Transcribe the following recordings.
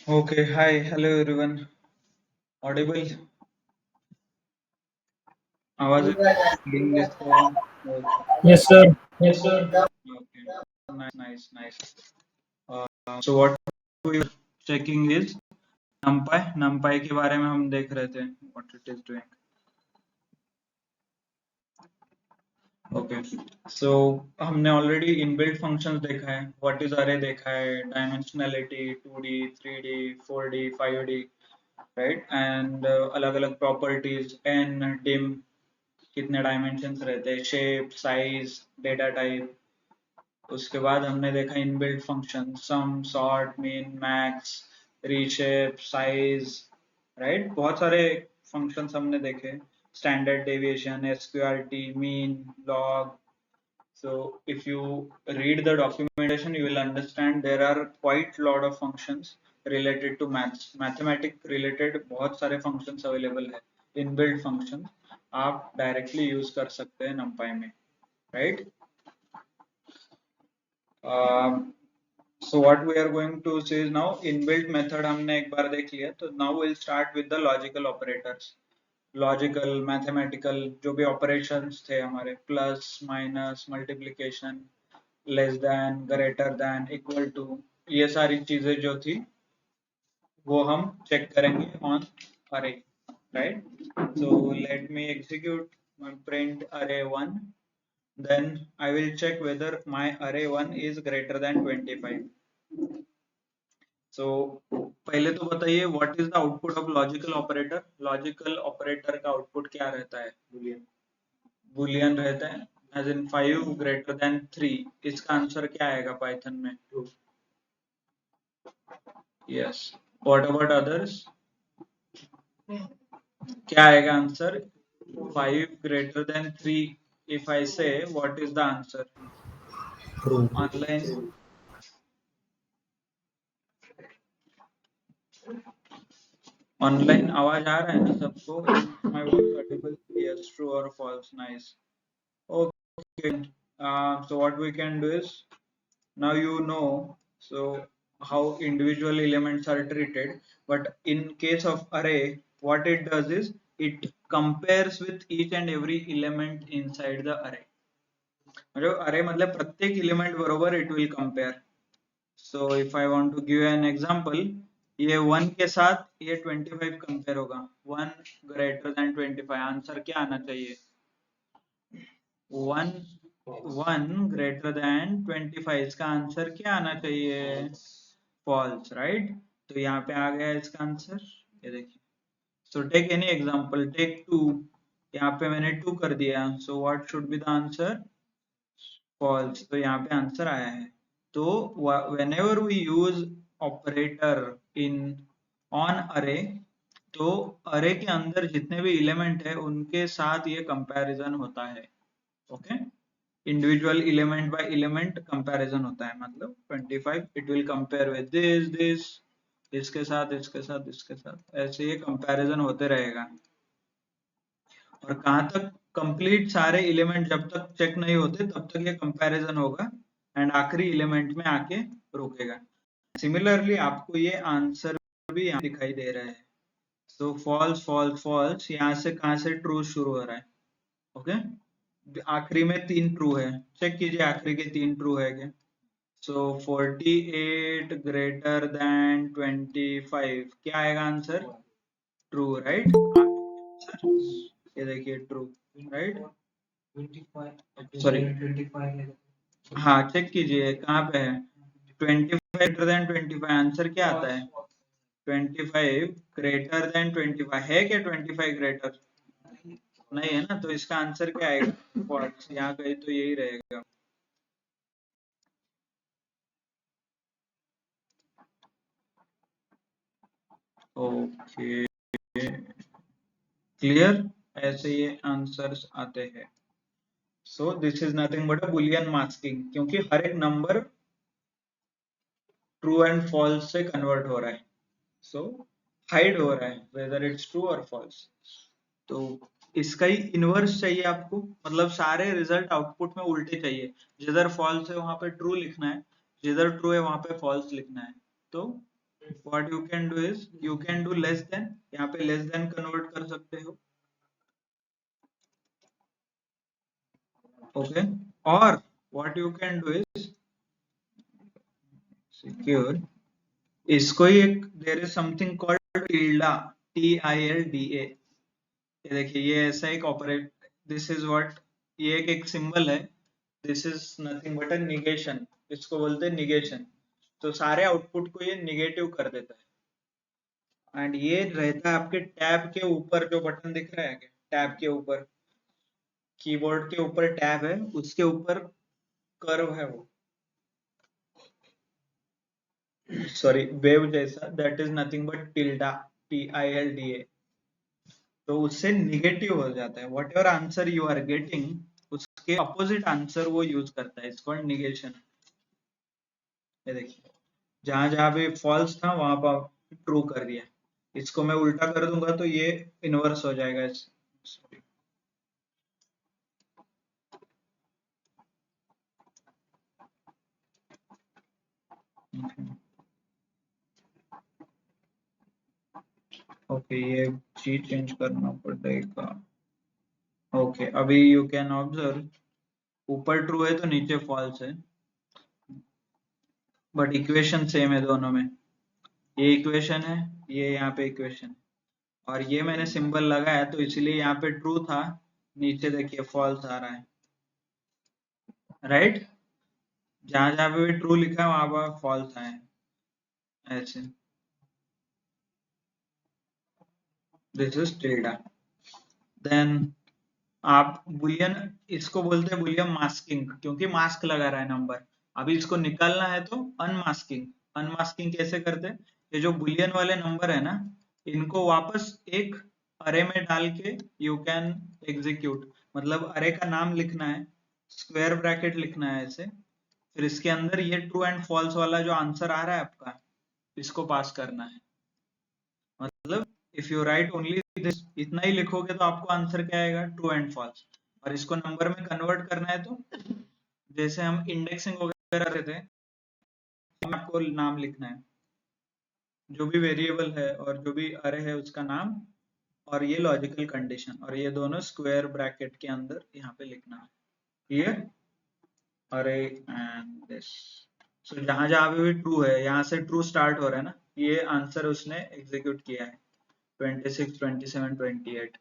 Okay, hi, hello everyone. Audible? आवाज getting this phone? Yes, sir. Yes, sir. Okay, nice, nice. So what we were checking is NumPy के बारे में हम देख रहे थे what it is doing. Okay, so हमने already inbuilt functions देखा है, what is array देखा है, dimensionality, 2D, 3D, 4D, 5D, right? And अलग-अलग properties, n, dim, कितने डायमेंशंस रहते हैं, शेप, साइज, डेटा टाइप। उसके बाद हमने देखा inbuilt function, sum, sort, mean, max, reshape, size, right? बहुत सारे फंक्शंस हमने देखे, standard deviation, SQRT, mean, log. So if you read the documentation, you will understand there are quite lot of functions related to maths. Mathematics related बहुत सारे functions available है, inbuilt functions आप directly use कर सकते हैं numpy में, right? So what we are going to see is now inbuilt method हमने एक बार देख लिया, तो now we'll start with the logical operators. Logical, mathematical जो भी ऑपरेशंस थे हमारे, plus, minus, multiplication, less than, greater than, equal to, ये सारी चीजें जो थी वो हम चेक करेंगे ऑन अरे, right? So let me execute print array1, then I will check whether my array1 is greater than 25. So पहले तो बताइए what is the output of logical operator? Logical operator का आउटपुट क्या रहता है? बुलियन रहता है, as in 5 greater than 3. इसका आंसर क्या आएगा पाइथन में? True. Yes. What about others? क्या आएगा answer? 5 greater than 3. If I say, what is the answer? True. Online. Online आवाज आ रहा है ना सबको? My voice audible? Yes, true or false? Nice. Okay. So what we can do is, now you know so how individual elements are treated, but in case of array, what it does is it compares with each and every element inside the array. मतलब array मतलब प्रत्येक element बरोबर it will compare. So if I want to give an example, ये 1 के साथ ये 25 compare होगा, 1 greater than 25, answer क्या आना चाहिए? 1 ग्रेटर देन 25, इसका आंसर क्या आना चाहिए? False, right? तो यहाँ पे आ गया इसका आंसर, ये देखिए। So take any example, take 2, यहाँ पे मैंने 2 कर दिया, so what should be the answer? False. तो यहाँ पे आंसर आया है। तो whenever we use operator in on array, तो array के अंदर जितने भी एलिमेंट है उनके साथ ये कंपैरिजन होता है, okay? Individual element by element comparison होता है, मतलब 25 it will compare with this, इसके साथ, इसके साथ, इसके साथ, ऐसे ये कंपैरिजन होते रहेगा। और कहाँ तक? कंप्लीट सारे एलिमेंट जब तक चेक नहीं होते तब तक ये कंपैरिजन होगा, एंड आखिरी एलिमेंट में आके रुकेगा। सिमिलरली आपको ये आंसर भी यहाँ दिखाई दे रहा है। सो फॉल्स, फॉल्स, फॉल्स, यहाँ से कहाँ से ट्रू शुरू हो रहा है, ओके? आखिरी में 3 ट्रू है, चेक कीजिए आखिरी के 3 ट्रू है क्या? सो 48 ग्रेटर देन 25, क्या आएगा आंसर? True, right? ये देखिए ट्रू, राइट? सॉरी, हाँ चेक कीजिए कहाँ पे है? 25 ग्रेटर देन 25, आंसर क्या आता है? 25 ग्रेटर देन 25 है क्या? 25 ग्रेटर नहीं है ना, तो इसका आंसर क्या आएगा? फॉल्स। यहाँ कहीं तो यही रहेगा। Okay, clear? ऐसे ये आंसर्स आते हैं। So this is nothing but a Boolean masking, क्योंकि हर एक नंबर ट्रू एंड फॉल्स से कन्वर्ट हो रहा है, सो हाइड हो रहा है वेदर इट्स ट्रू और फॉल्स। तो इसका ही इनवर्स चाहिए आपको, मतलब सारे रिजल्ट आउटपुट में उल्टे चाहिए, जिधर फॉल्स है वहां पे ट्रू लिखना है, जिधर ट्रू है वहां पे फॉल्स लिखना है। तो what you can do is you can do less than, यहाँ पे less than कन्वर्ट कर सकते हो, okay, or what you can do is secure, इसको ही एक there is something called tilde, TILDA, ये देखिए ये ऐसा एक ऑपरेट, दिस इज व्हाट, ये एक सिंबल है, this is nothing but a negation, इसको बोलते हैं निगेशन, तो सारे आउटपुट को ये निगेटिव कर देता है। एंड ये रहता है आपके टैब के ऊपर, जो बटन दिख रहा है क्या, टैब के ऊपर, कीबोर्ड के ऊपर टैब है, उसके ऊपर कर्व है वो, सॉरी वेव जैसा, that is nothing but tilde, TILDA, तो उससे निगेटिव हो जाता है, whatever answer you are getting उसके अपोजिट आंसर वो यूज करता है, इसको निगेशन। ये देखिए जहां जहां पे फॉल्स था वहां पर ट्रू कर दिया, इसको मैं उल्टा कर दूंगा तो ये इनवर्स हो जाएगा sorry, ओके ये चीज चेंज करना पड़ेगा, ओके अभी यू कैन ऑब्जर्व ऊपर ट्रू है तो नीचे फॉल्स है, बट इक्वेशन सेम है दोनों में, ये इक्वेशन है, ये यहाँ पे इक्वेशन है, और ये मैंने सिंबल लगाया तो इसलिए यहाँ पे ट्रू था, नीचे देखिए फॉल्स आ रहा है, राइट, जहां जहां पे भी ट्रू लिखा है वहां पर फॉल्स आए ऐसे, दिस इज टिल्डा। देन आप बुलियन, इसको बोलते हैं बुलियन मास्किंग, क्योंकि मास्क लगा रहा है नंबर, अभी इसको निकालना है तो अनमास्किंग, अनमास्किंग कैसे करते हैं, ये जो बुलियन वाले नंबर है ना, इनको वापस एक अरे में डाल के यू कैन एग्जीक्यूट, मतलब अरे का नाम लिखना है, स्क्वायर ब्रैकेट लिखना है ऐसे, फिर इसके अंदर ये ट्रू एंड फॉल्स वाला जो आंसर आ रहा है आपका, इसको पास करना है, मतलब if you right only this, इतना ही लिखोगे तो आपको आंसर क्या आएगा, ट्रू एंड फॉल्स, और इसको नंबर में कन्वर्ट करना है तो जैसे हम इंडेक्सिंग वगैरह करते हैं, आपको नाम लिखना है, जो भी वेरिएबल है और जो भी अरे है उसका नाम, और ये लॉजिकल कंडीशन, और ये दोनों स्क्वायर ब्रैकेट के अंदर यहाँ पे लिखना है, क्लियर, अरे एंड दिस, सो जहां जहां पे भी ट्रू है, यहाँ से ट्रू स्टार्ट हो रहा है ना, ये आंसर उसने एग्जीक्यूट किया है, 26, 27, 28,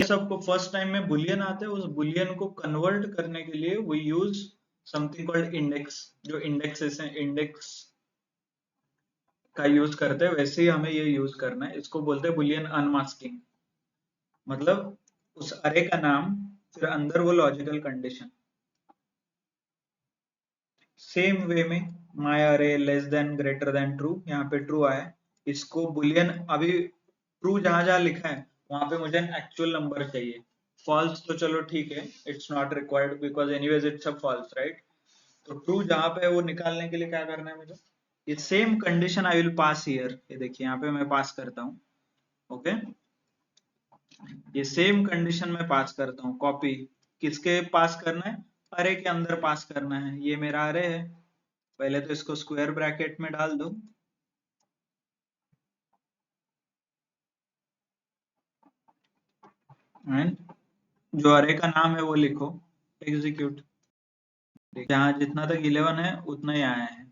सबको फर्स्ट टाइम में बुलियन आता है, उस बुलियन को कन्वर्ट करने के लिए we use something called index, जो इंडेक्सेस हैं, इंडेक्स का यूज करते हैं, वैसे ही हमें ये यूज करना है, इसको बोलते हैं बुलियन अनमास्किंग, मतलब उस अरे का नाम फिर अंदर वो लॉजिकल कंडीशन, सेम वे में माय अरे less than greater then true, यहाँ पे ट्रू आया, इसको बुलियन, अभी ट्रू जहां जहां लिखा है वहां पे मुझे एक्चुअल नंबर चाहिए, फॉल्स तो चलो ठीक है, it's not required because anyways it's a false, right, तो ट्रू जहां पे है वो निकालने के लिए क्या करना है मुझे, ये same condition I will pass here, ये देखिए यहाँ पे मैं पास करता हूँ, ओके, ये सेम कंडीशन में पास करता हूँ, कॉपी, किसके पास करना है, अरे के अंदर पास करना है, ये मेरा अरे है, पहले तो इसको स्क्वायर ब्रैकेट में डाल दो, एंड जो अरे का नाम है वो लिखो, एग्जीक्यूट, यहाँ जितना तक 11 है उतना ही आया है,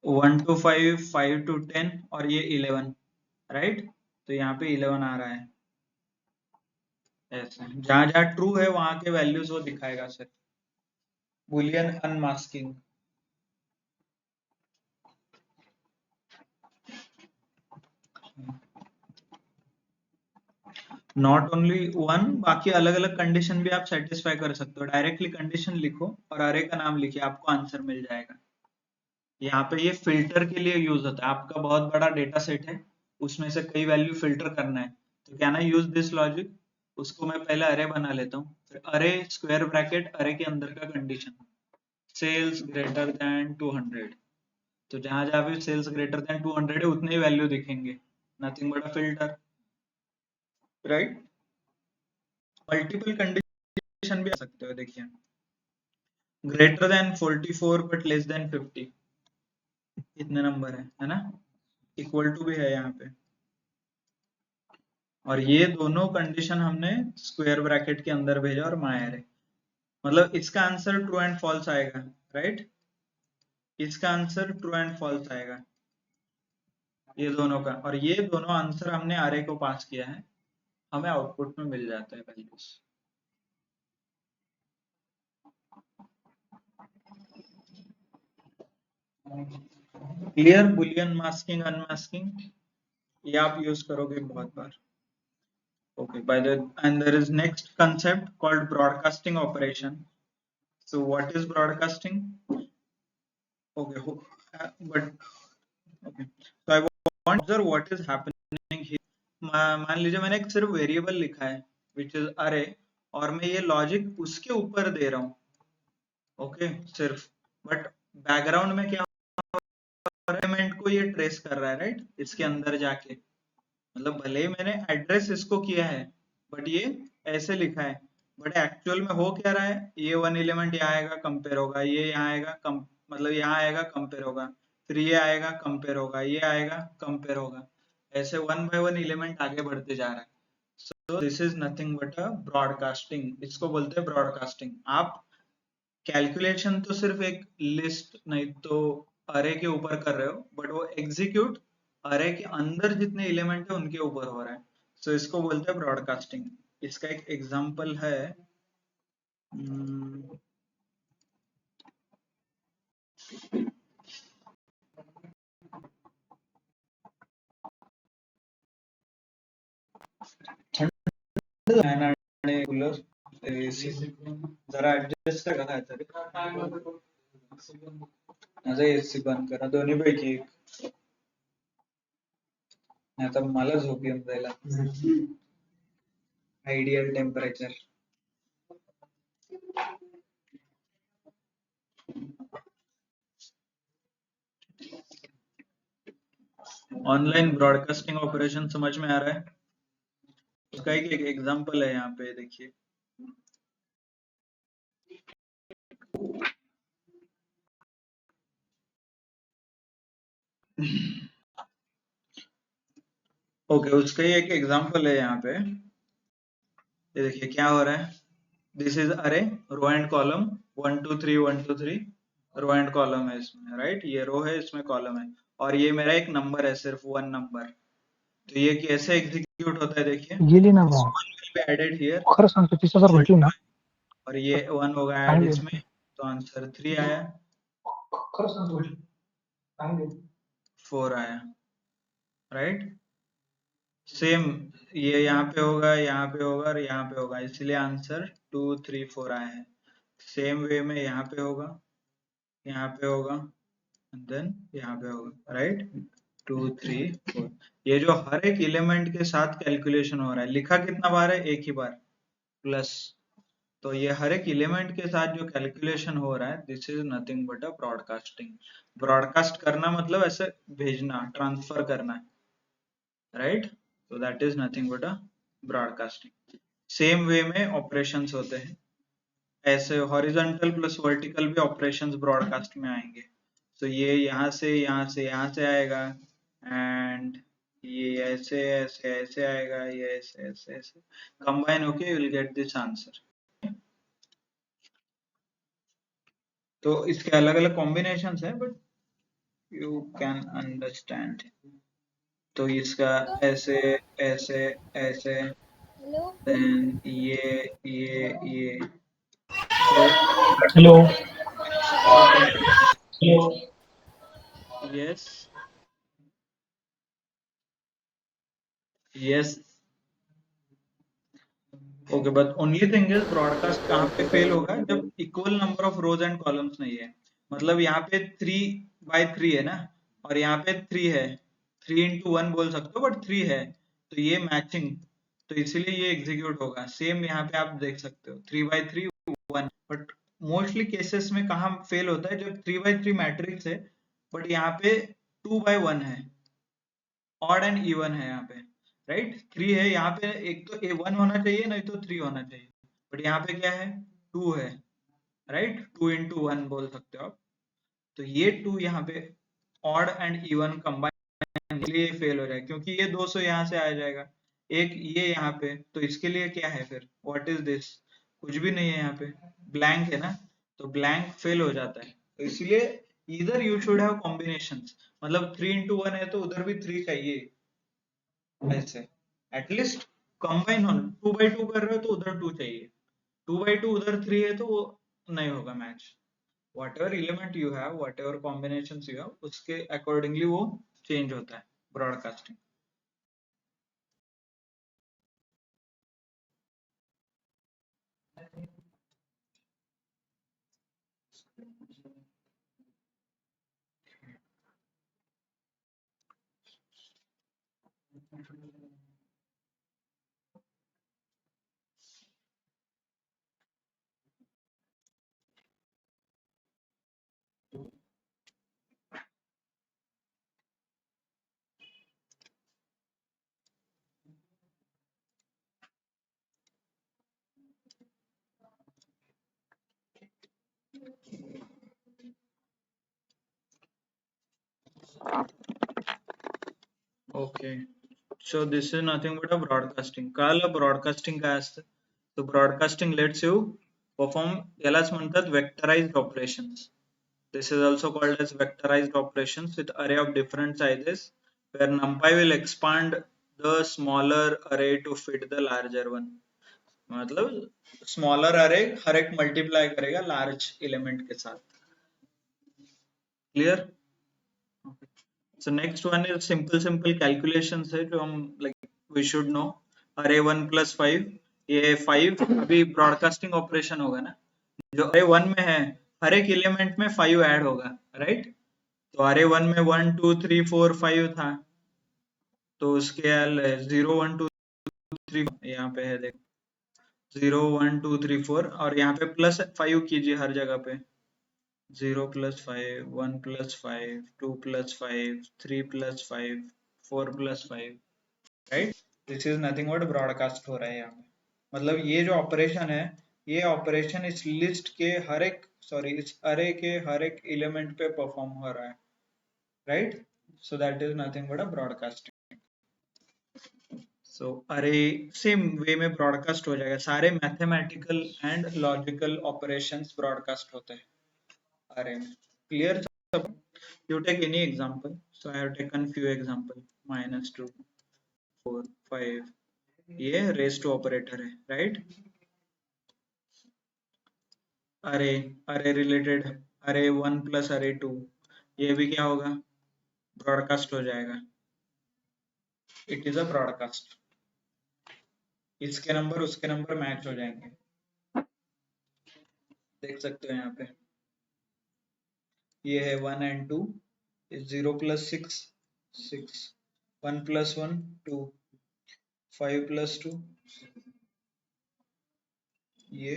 1 to 5, 5 to 10 और ये 11, राइट, तो यहाँ पे 11 आ रहा है, ऐसे जहां जहां ट्रू है वहां के वैल्यूज वो दिखाएगा sir, Boolean unmasking, not only one, बाकी अलग अलग कंडीशन भी आप सेटिस्फाई कर सकते हो, डायरेक्टली कंडीशन लिखो और अरे का नाम लिखिए, आपको आंसर मिल जाएगा, यहाँ पे ये फिल्टर के लिए यूज होता है, आपका बहुत बड़ा डेटा सेट है, उसमें से कई वैल्यू फिल्टर करना है, तो can I use this logic, उसको मैं पहले अरे बना लेता हूँ, फिर अरे स्क्वायर ब्रैकेट अरे के अंदर का कंडीशन, सेल्स ग्रेटर देन 200, तो जहां जहां भी सेल्स ग्रेटर देन 200 है उतने ही वैल्यू दिखेंगे, nothing but a filter, right, multiple condition condition भी आ सकते हो, देखिए greater than 44 but less than 50, इतने नंबर है ना, इक्वल टू भी है यहाँ पे, और ये दोनों कंडीशन हमने स्क्वायर ब्रैकेट के अंदर भेजा और मायर है, मतलब इसका आंसर ट्रू एंड फॉल्स आएगा, राइट, इसका आंसर ट्रू एंड फॉल्स आएगा ये दोनों का, और ये दोनों आंसर हमने अरे को पास किया है, हमें आउटपुट में मिल जाता है values. Clear, Boolean masking unmasking ये आप यूज करोगे बहुत बार। Okay, and there is next concept called broadcasting operation. So what is broadcasting? Okay, but okay. So I want to observe what is happening here. मान लीजिए मैंने एक सिर्फ variable लिखा है which is array, और मैं ये लॉजिक उसके ऊपर दे रहा हूँ, ओके सिर्फ, बट बैकग्राउंड में क्या एलिमेंट को ये ट्रेस कर रहा है, राइट, इसके अंदर जाके, मतलब भले ही मैंने एड्रेस इसको किया है बट ये ऐसे लिखा है, बट एक्चुअल में हो क्या रहा है, ये वन एलिमेंट यहाँ आएगा कंपेयर होगा, ये यहाँ आएगा मतलब यहाँ आएगा कंपेयर होगा, फिर ये आएगा कंपेयर होगा, ये आएगा कंपेयर होगा, ऐसे वन बाय वन एलिमेंट आगे बढ़ते जा रहा है। So this is nothing but a broadcasting, इसको बोलते हैं ब्रॉडकास्टिंग। आप कैलकुलेशन तो सिर्फ एक लिस्ट नहीं तो अरे के ऊपर कर रहे हो, बट वो एग्जीक्यूट अरे के अंदर जितने एलिमेंट है उनके ऊपर हो रहा है, सो इसको बोलते हैं ब्रॉडकास्टिंग। इसका एक एग्जांपल है, कूलर जरा ऍडजस्ट करा काहीतरी, माझा एसी बंद करा, दोन्ही पैकी एक, नाही तर मला झोप येऊन जाईल, ideal temperature. Online broadcasting operation समझ में आ रहा है? उसका एक एग्जांपल है यहाँ पे, देखिए ओके उसका ही एक एग्जांपल है यहाँ पे, ये देखिए क्या हो रहा है, this is array row and column 1 2 3 1 2 3, row and column है इसमें, राइट, ये रो है इसमें कॉलम है, और ये मेरा एक नंबर है सिर्फ वन नंबर, तो ये कैसे एग्जीक्यूट होता है देखिए, गेली ना भाऊ, one will be added here, खरं सांगतो 30,000 भेटली ना, और ये वन होगा ऐड चांगली इसमें, तो आंसर 3 आया, खरं सांगतो भेटली, चांगली 4 आया, राइट, सेम ये यहाँ पे होगा, यहाँ पे होगा और यहाँ पे होगा, इसलिए आंसर 2 3 4 आया है। सेम वे में यहाँ पे होगा, यहाँ पे होगा, देन यहाँ पे होगा, राइट, 2 3 4, ये जो हर एक एलिमेंट के साथ कैलकुलेशन हो रहा है, लिखा कितना बार है, एक ही बार, प्लस, तो ये हर एक एलिमेंट के साथ जो कैलकुलेशन हो रहा है, this is nothing but a broadcasting. Broadcast करना मतलब ऐसे भेजना, ट्रांसफर करना, right, so that is nothing but a broadcasting। Same way में ऑपरेशंस होते हैं, ऐसे हॉरिजॉन्टल प्लस वर्टिकल भी ऑपरेशंस ब्रॉडकास्ट में आएंगे, तो ये यहाँ से यहाँ से यहाँ से आएगा, एंड ये ऐसे ऐसे ऐसे आएगा, ये ऐसे ऐसे ऐसे कंबाइन होके you will get this answer. तो इसके अलग अलग कॉम्बिनेशंस है, बट यू कैन अंडरस्टैंड। तो इसका ऐसे ऐसे ऐसे, देन ये hello yes yes okay, but only thing is broadcast कहाँ पे फेल होगा, जब equal number of rose and columns नहीं है, मतलब यहाँ पे 3 by 3 है ना, और यहाँ पे 3 है, 3 into 1 बोल सकते हो, बट 3 है, तो ये मैचिंग, तो इसीलिए ये एग्जीक्यूट होगा। सेम यहाँ पे आप देख सकते हो 3 by 3 1, बट मोस्टली केसेस में कहाँ फेल होता है, जब 3 by 3 मैट्रिक्स है बट यहाँ पे 2 by 1 है, ऑड एंड इवन है यहाँ पे, राइट, 3 है यहाँ पे, एक तो A1 होना चाहिए नहीं तो 3 होना चाहिए, बट यहाँ पे क्या है, 2 है, राइट, 2 into 1 बोल सकते हो आप। तो ये 2 यहाँ पे ऑड एंड इवन कंबाइन के लिए फेल हो जाएगा, क्योंकि ये 200 यहाँ से आ जाएगा, एक ये यहाँ पे, तो इसके लिए क्या है फिर, व्हाट इज दिस, कुछ भी नहीं है यहाँ पे, ब्लैंक है ना, तो ब्लैंक फेल हो जाता है। तो इसलिए इधर यू शुड हैव कॉम्बिनेशंस, मतलब 3 into 1 है तो उधर भी 3 चाहिए, ऐसे एटलीस्ट कंबाइन हो, 2 by 2 कर रहे हो तो उधर 2 चाहिए, 2 by 2 उधर 3 है तो वो नहीं होगा match. whatever element you have, whatever combinations you have, उसके accordingly वो change होता है broadcasting। Okay, so this is nothing but a broadcasting. कळालं broadcasting काय असतं? So broadcasting lets you perform, यालाच म्हणतात vectorized operations. This is also called as vectorized operations with array of different sizes, where numpy will expand the smaller array to fit the larger one. मतलब smaller अरे हर एक multiply करेगा large element के साथ। Clear? So next one is simple calculations है जो हम like we should know. अरे 1 + 5, ये 5 अभी ब्रॉडकास्टिंग ऑपरेशन होगा ना, जो अरे 1 में है हर एक एलिमेंट में 5 ऐड होगा, राइट? तो अरे 1 में 1 2 3 4 5 था, तो उसके 0 1 2 3 यहाँ पे है, देख 0 1 2 3 4, और यहाँ पे +5 कीजिए हर जगह पे, 0 + 5 1 + 5 2 + 5 3 + 5 4 + 5, right? This is nothing but broadcast हो रहा है यहाँ पे। मतलब ये जो ऑपरेशन है, ये ऑपरेशन इस लिस्ट के हर एक, सॉरी इस अरे के हर एक एलिमेंट पे परफॉर्म हो रहा है, right? So that is nothing but a broadcasting. So array same way में ब्रॉडकास्ट हो जाएगा, सारे mathematical and logical operations broadcast होते हैं अरे में। Clear? You take any example. So I have taken few example. -2 4 5, ये रेस टू ऑपरेटर है, right? अरे अरे रिलेटेड अरे 1 + अरे 2, ये भी क्या होगा, ब्रॉडकास्ट हो जाएगा। इट इज अ ब्रॉडकास्ट, इसके नंबर उसके नंबर मैच हो जाएंगे, देख सकते हो यहाँ पे। ये है 1 and 2, 0 + 6 6, 1 + 1 2, 5 + 2 ये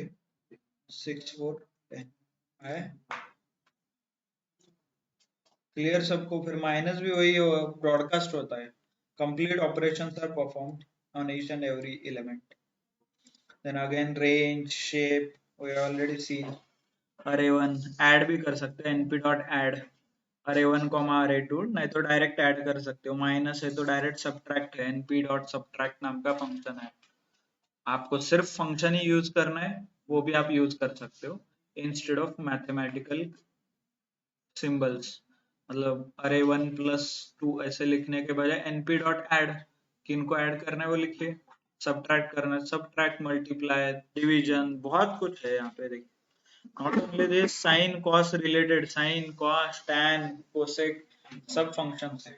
6 4 10 है। क्लियर सबको? फिर माइनस भी वही ब्रॉडकास्ट होता है, complete operations are performed on each and every element. Then again range shape we already see. Array 1 add भी कर सकते हैं, np.add अरे 1 अरे 2, नहीं तो डायरेक्ट ऐड कर सकते हो, माइनस है तो डायरेक्ट सब्ट्रैक्ट है, np.subtract नाम का फंक्शन है। आपको सिर्फ फंक्शन ही यूज करना है, वो भी आप यूज कर सकते हो इंस्टेड ऑफ मैथमेटिकल सिंबल्स। मतलब अरे 1 + 2 ऐसे लिखने के बजाय np.add, किनको ऐड करना है वो लिखिए, सब्ट्रैक्ट करना है सब्ट्रैक्ट, मल्टीप्लाई डिवीजन, बहुत कुछ है यहाँ पे देखिए। Not only this, sine cos related, sine cos tan cosec सब फंक्शंस है,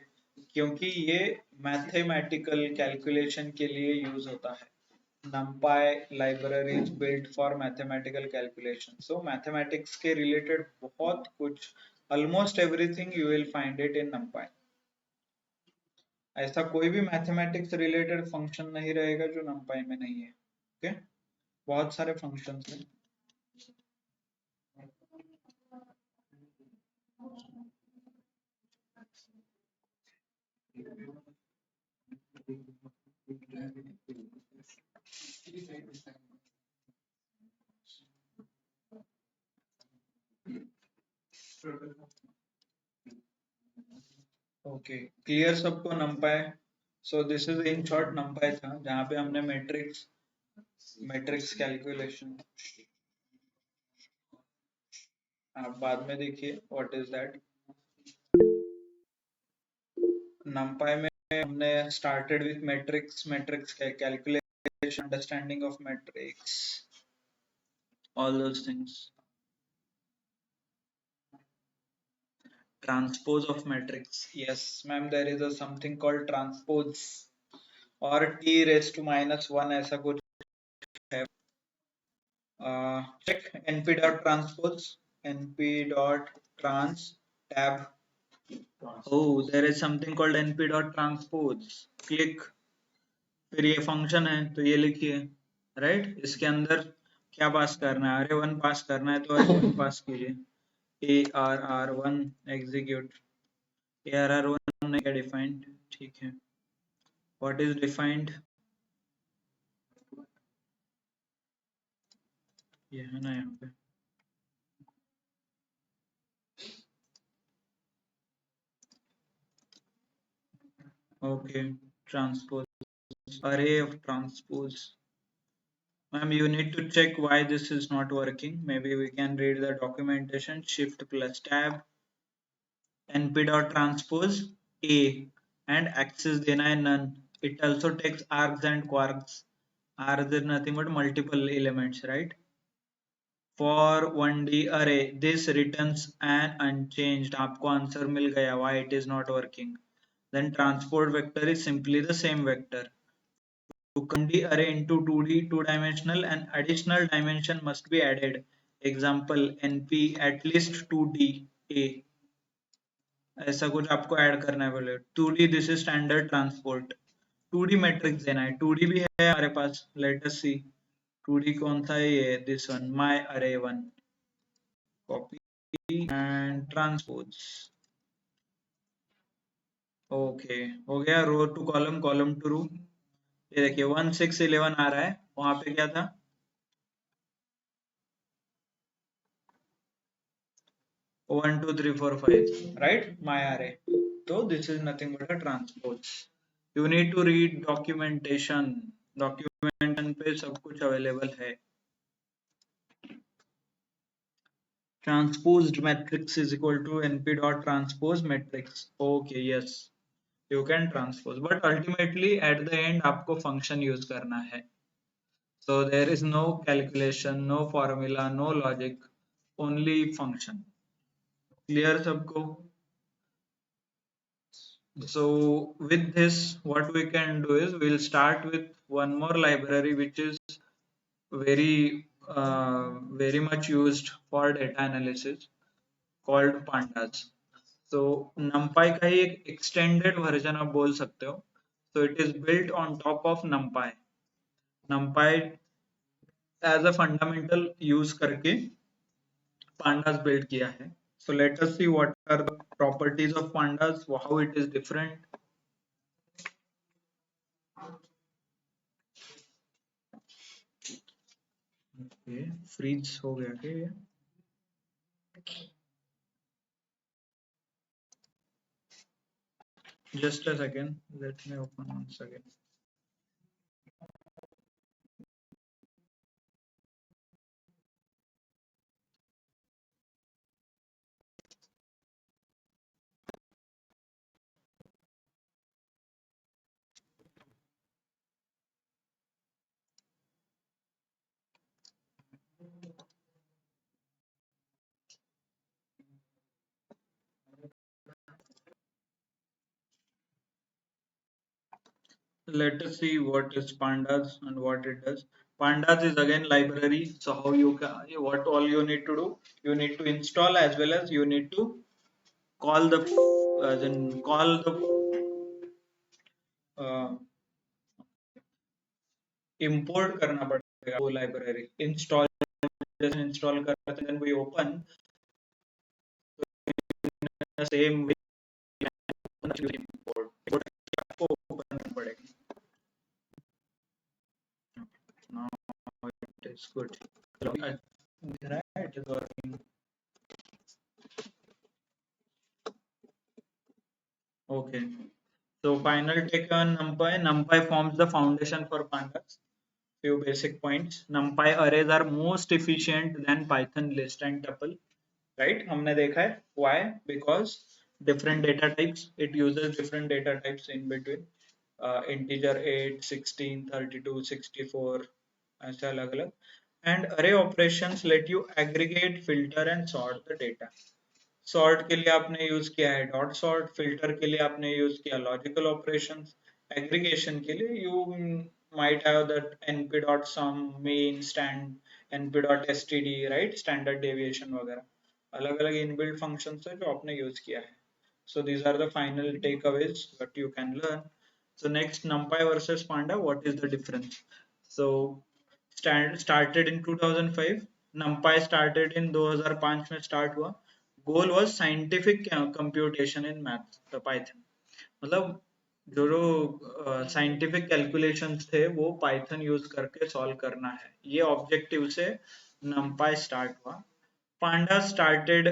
क्योंकि ये मैथमेटिकल कैलकुलेशन के लिए यूज होता है। NumPy library is built for mathematical calculation. So mathematics के related बहुत कुछ, almost everything you will find it in NumPy. ऐसा कोई भी मैथमेटिक्स रिलेटेड फंक्शन नहीं रहेगा जो NumPy में नहीं है। Okay okay? बहुत सारे फंक्शंस हैं। ओके, क्लियर सबको numpy? So this is in short numpy था, जहाँ पे हमने मैट्रिक्स कैलकुलेशन, आप बाद में देखिए व्हाट इज दैट। numpy में हमने started with matrix calculation, understanding of matrix, all those things. Transpose of matrix, yes ma'am, there is a something called transpose और t raised to -1 ऐसा कुछ है। check np dot transpose, np dot trans tab, oh there is something called np dot transpose, click, फिर ये function है तो ये लिखिए, राइट इसके अंदर क्या पास करना है, array1 पास करना है तो array1 पास कीजिए, arr1 एग्जीक्यूट, arr1 ने क्या डिफाइंड, ठीक है, व्हाट इज डिफाइंड, ये है ना यहाँ पे, okay, transpose, array of transpose. Ma'am, you need to check why this is not working. Maybe we can read the documentation. Shift plus tab, np.transpose a, and access dena hai none. It also takes args and quarks. Args is nothing but multiple elements, right? For 1D array, this returns an unchanged. आपको answer मिल गया why it is not working. Then transport vector is simply the same vector. To convert the array into 2D, two-dimensional, an additional dimension must be added. Example np at least 2D a, ऐसा कुछ आपको add करना है, बोले 2D, this is standard transport, 2D matrix देना है, 2D भी है हमारे पास, लेट अस सी 2D कौन सा है, ये दिस वन, माय अरे one, copy and transpose, okay हो गया, रो टू कॉलम, कॉलम टू रो, ये देखिए 1 6 11 आ रहा है, वहां पे क्या था, 1 2 3 4 5, right, my array, so this is nothing but a transpose. You need to read documentation, documentation पे सब कुछ अवेलेबल है। Transposed matrix is equal to np dot transpose matrix, okay, yes, you can transpose, but ultimately at the end आपको function use करना है, so there is no calculation, no formula, no logic, only function, clear सबको? So with this what we can do is we'll start with one more library which is very much used for data analysis, called pandas. So numpy का ही एक extended version आप बोल सकते हो, so it is built on top of numpy, numpy as a fundamental use करके pandas build किया है. So let us see what are the properties of pandas, how it is different. Okay, freeze हो गया क्या ये? Just a second, let me open once again. Let us see what is pandas and what it does. Pandas is again library, so how you can, what all you need to do, you need to install as well as you need to call the call the import करना पड़ेगा वो library, install, जैसे install करते हैं then we open the same way import, आपको open करना पड़ेगा. Now it is good, right, it is working. Okay. So final take on NumPy. NumPy forms the foundation for pandas. Few basic points. NumPy arrays are most efficient than Python list and tuple. Right? हमने देखा है. Why? Because different data types. It uses different data types in between. Integer 8, 16, 32, 64. ऐसे अलग अलग. And array operations let you aggregate, filter and sort the data. Sort के लिए आपने use किया है डॉट सॉर्ट, फिल्टर के लिए आपने यूज किया लॉजिकल ऑपरेशंस, एग्रीगेशन के लिए you might have that np dot sum, mean, stand, np dot std, right, standard deviation वगैरह अलग अलग इनबिल्ट फंक्शंस है जो आपने यूज किया है. So these are the final takeaways that you can learn. So next, NumPy versus Panda, what is the difference? So started in 2005, NumPy started in 2005 में start हुआ. Goal was scientific computation in math, the Python. मतलब जो scientific calculations थे वो Python use करके solve करना है, ये ऑब्जेक्टिव से NumPy स्टार्ट हुआ. Pandas started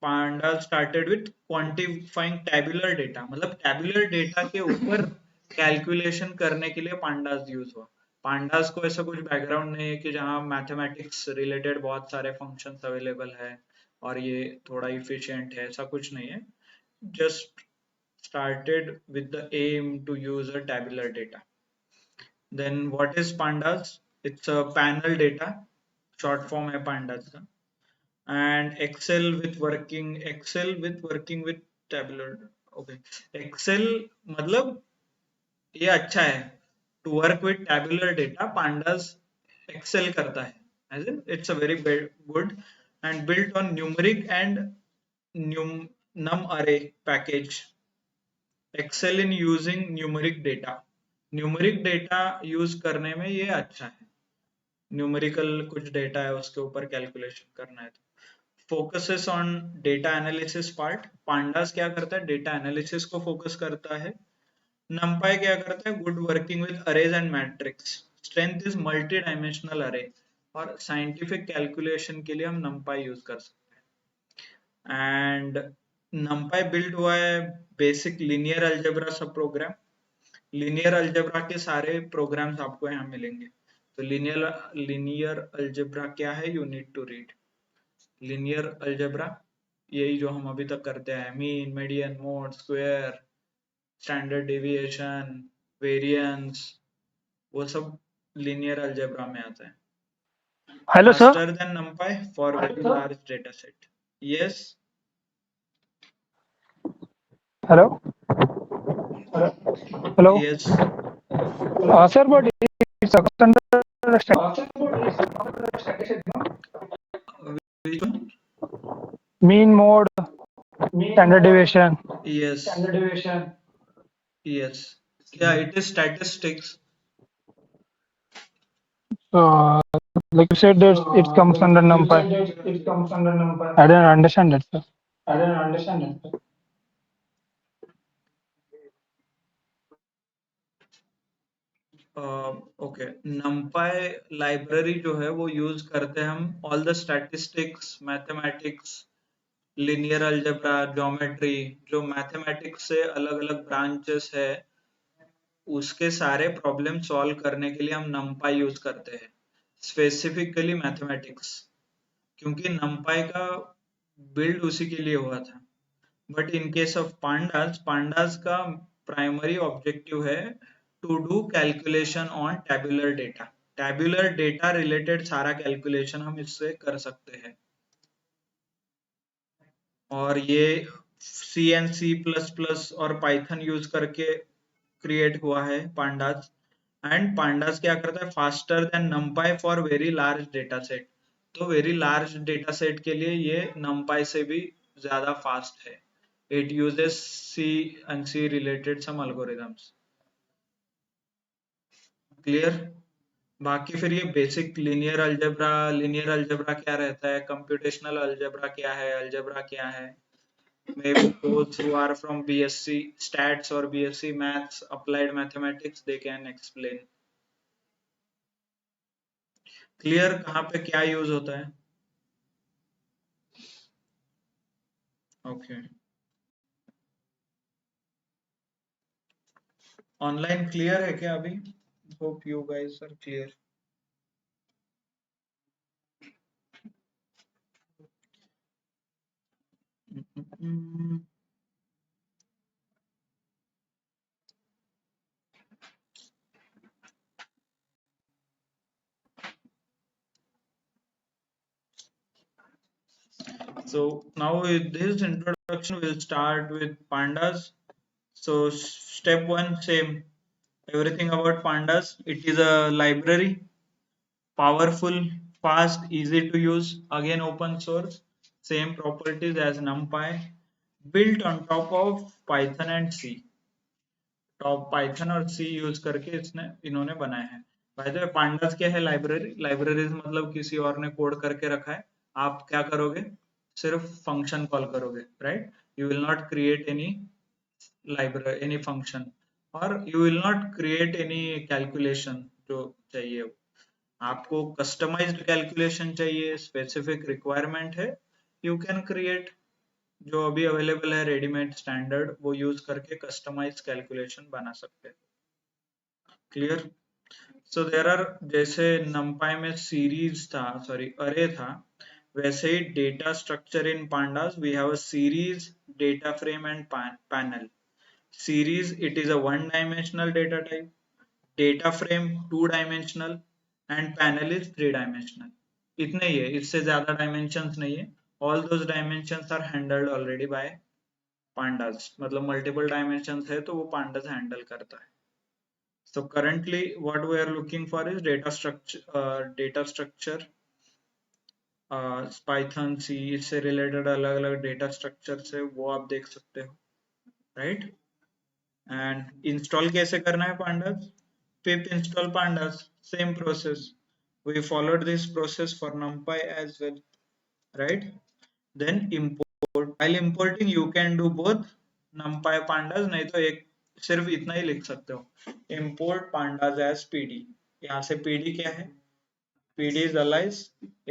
Pandas started with quantifying tabular data. मतलब tabular data के ऊपर कैलकुलेशन करने के लिए pandas यूज हुआ. pandas को ऐसा कुछ बैकग्राउंड नहीं है कि जहाँ मैथमेटिक्स रिलेटेड बहुत सारे फंक्शंस अवेलेबल है और ये थोड़ा इफिशिएंट है, ऐसा कुछ नहीं है. Just started with the aim to use a tabular data. Then what is pandas? It's a panel data, short form है pandas का. And Excel with working with tabular. Okay, Excel मतलब ये अच्छा है. To work with tabular data, pandas excel करता है, as in it's a very good and built on numeric and num array package. Excel in using numeric data. Numeric data use करने में ये अच्छा है. न्यूमेरिकल कुछ डेटा है उसके ऊपर कैलकुलेशन करना है तो focuses on data analysis part. Pandas क्या करता है, डेटा एनालिसिस को फोकस करता है. नंपाई क्या करता है, good working with arrays and matrix. Strength is multi dimensional अरे, और साइंटिफिक कैलकुलेशन के लिए हम नंपाई यूज कर सकते हैं. एंड नंपाई बिल्ड हुआ है बेसिक लिनियर अलजेब्रा सब प्रोग्राम. लिनियर अलजेब्रा के सारे प्रोग्राम्स आपको यहाँ मिलेंगे. तो लिनियर अलजेब्रा क्या है, you need to read. Linear algebra यही जो हम अभी तक करते हैं, mean, median, mode, square, standard deviation, variance, वो सब लिनियर अलजेब्रा में आता है. Hello, sir. Faster than NumPy for very large data set. Yes. Hello. Hello. Yes. Sir, but it's a Which one? mean, mode, standard deviation. Yes. Yes. Yeah, it is statistics. Like you said, that it comes under NumPy. I don't understand that, sir. Okay, numpy library जो है वो use करते हैं हम all the statistics, mathematics, linear algebra, geometry, जो mathematics से अलग अलग ब्रांचेस है उसके सारे प्रॉब्लम सॉल्व करने के लिए हम numpy यूज करते हैं, स्पेसिफिकली मैथमेटिक्स, क्योंकि numpy का बिल्ड उसी के लिए हुआ था. But in case of pandas का प्राइमरी ऑब्जेक्टिव है to do calculation on tabular data related सारा कैलकुलेशन हम इससे कर सकते हैं. और ये C and C plus plus और पाइथन यूज करके क्रिएट हुआ है पांडास. एंड पांडास क्या करता है, faster than numpy for very large data set. तो वेरी लार्ज डेटा सेट के लिए ये नंपाई से भी ज्यादा फास्ट है. It uses C and C related some algorithms. Clear? बाकी फिर ये बेसिक लिनियर अलजेब्रा क्या रहता है, कंप्यूटेशनल अलजेब्रा क्या है, अलजेब्रा क्या है, maybe those who are from BSc stats or BSc maths applied mathematics they can explain. Clear कहाँ पे क्या यूज होता है? Okay. ऑनलाइन क्लियर है क्या अभी? Hope you guys are clear. So now with this introduction, we'll start with pandas. So step one, same. Everything about pandas. It is a library, powerful, fast, easy to use. Again, open source. Same properties as NumPy. Built on top of Python and C. Top Python और सी use करके इसने इन्होंने बनाया है. By the way pandas क्या है? Library. Libraries मतलब किसी और ने कोड करके रखा है, आप क्या करोगे? सिर्फ फंक्शन कॉल करोगे, right? You will not create any library, any function, और you will not create any calculation जो चाहिए. आपको कस्टमाइज्ड कैलकुलेशन चाहिए, स्पेसिफिक रिक्वायरमेंट है, यू कैन क्रिएट. जो अभी अवेलेबल है रेडीमेड स्टैंडर्ड, वो यूज करके कस्टमाइज कैलकुलेशन बना सकते हैं. क्लियर? सो देयर आर, जैसे नमपाई में सीरीज था, सॉरी अरे था, वैसे ही data structure in pandas we have a series, data frame and panel. Series, it is a one dimensional data type. Data frame two dimensional, and panel is three dimensional. इतने ही है, इससे ज्यादा dimensions नहीं है. All those dimensions are handled already by pandas. मतलब multiple dimensions है तो वो pandas हैंडल करता है. So currently what we are looking for is data structure, Python, C से रिलेटेड अलग अलग डेटा स्ट्रक्चर है, वो आप देख सकते हो, राइट? एंड इंस्टॉल कैसे करना है pandas? pip install pandas, same process. We followed this process for numpy as well, right? Then import. While importing you can do both numpy pandas, नहीं तो एक सिर्फ इतना ही लिख सकते हो, import pandas as pd. यहाँ से pd क्या है? pd is alias.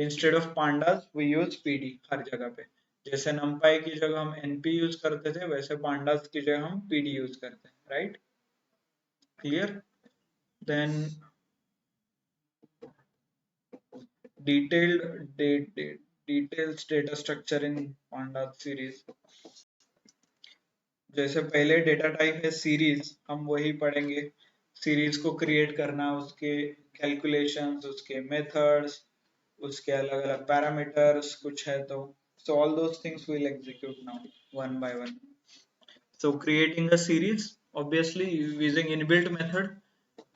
Instead of pandas we use pd हर जगह पे. जैसे numpy की जगह हम np यूज करते थे, वैसे pandas की जगह हम pd यूज करते हैं, right? Clear? Then detailed details data structure in pandas series. जैसे पहले डेटा टाइप है सीरीज, हम वही पढ़ेंगे. सीरीज को क्रिएट करना, उसके कैलकुलेशंस, उसके मेथड्स, उसके अलग अलग पैरामीटर्स कुछ है तो, so all those things will execute now one by one. So creating a series, obviously using inbuilt method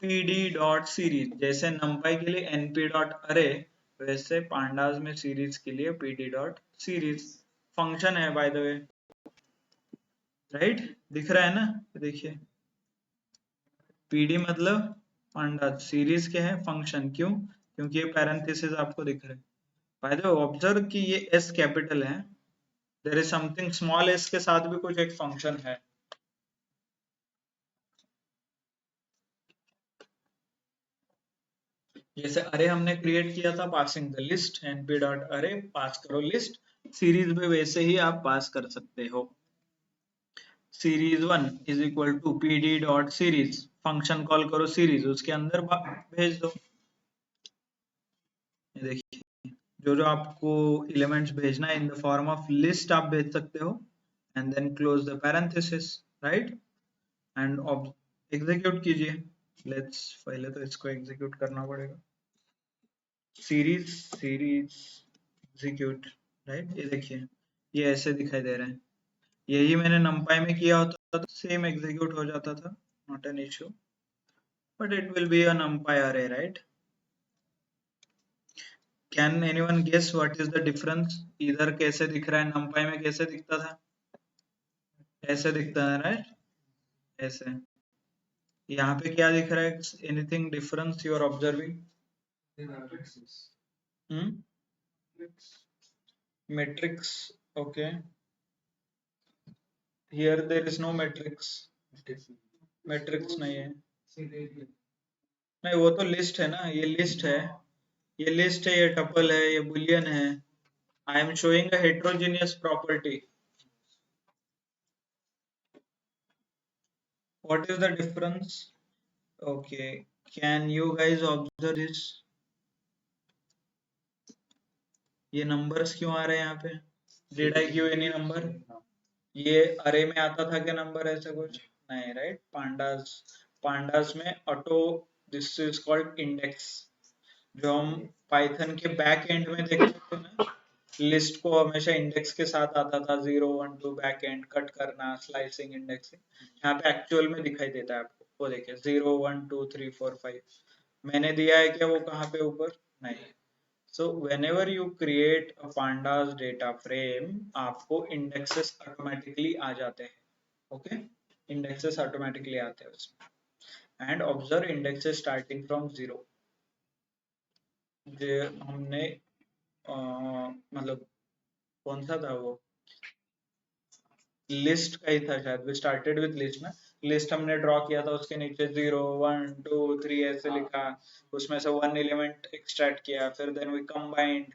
pd.series. जैसे numpy के लिए np.array, वैसे pandas में series के लिए pd.series फंक्शन है, by the way, राइट? दिख रहा है ना? देखिए, पीडी मतलब पांडा, सीरीज क्या है? फंक्शन. क्यों? क्योंकि ये पैरेंथेसिस आपको दिख रहा है. बाय द वे ऑब्जर्व कि ये एस कैपिटल है, there is something small S के साथ भी कुछ एक फंक्शन है. जैसे अरे हमने क्रिएट किया था passing the list, np dot अरे, पास करो लिस्ट. सीरीज में वैसे ही आप पास कर सकते हो. Series one is equal to pd dot series, function call करो सीरीज, उसके अंदर भेज दो. ये देखिए, जो जो आपको एलिमेंट्स भेजना है in the form of list आप भेज सकते हो, and then close the parenthesis, right? And execute कीजिए. लेट्स, पहले तो इसको एग्जीक्यूट करना पड़ेगा. Series series execute, right? ये देखिए, ये ऐसे दिखाई दे रहा है. यही मैंने numpy में किया होता तो सेम एग्जीक्यूट हो जाता था, not an issue, but it will be a numpy array, right? Can anyone guess what is the difference? इधर कैसे दिख रहा है, numpy में कैसे दिखता था? ऐसे दिखता है, राइट? ऐसे. यहाँ पे क्या दिख रहा है? Anything difference you are observing? Matrix. Okay, here there is no matrix. Matrix नहीं है. नहीं, वो तो लिस्ट है ना, ये लिस्ट है, ये लिस्ट है, ये टपल है, ये बुलियन है. I am showing a heterogeneous property. What is the difference? Okay, can you guys observe this? ये नंबर्स क्यों आ रहे हैं यहाँ पे? Did I give any number? ये अरे में आता था क्या नंबर? ऐसा कुछ नहीं, राइट? पांडास में auto, this is called index. जो हम पाइथन के बैक एंड में देखते थे ना, लिस्ट को हमेशा इंडेक्स के साथ आता था, 0 1 2 बैक एंड कट करना, स्लाइसिंग इंडेक्स। यहाँ पे एक्चुअल में दिखाई देता है आपको, वो देखिए 0 1 2 3 4 5। मैंने दिया है क्या वो कहाँ पे ऊपर? नहीं। So whenever you create a pandas data frame, आपको indexes automatically आ जाते हैं, okay? Indexes automatically आते हैं उसमें। And observe indexes starting from 0। जो हमने मतलब कौन सा था वो, लिस्ट का ही था शायद, वी स्टार्टेड विद लिस्ट ना। लिस्ट हमने ड्रॉ किया था, उसके नीचे 0 1 2 3 ऐसे लिखा, उसमें से वन एलिमेंट एक्सट्रैक्ट किया, फिर देन वी कंबाइंड,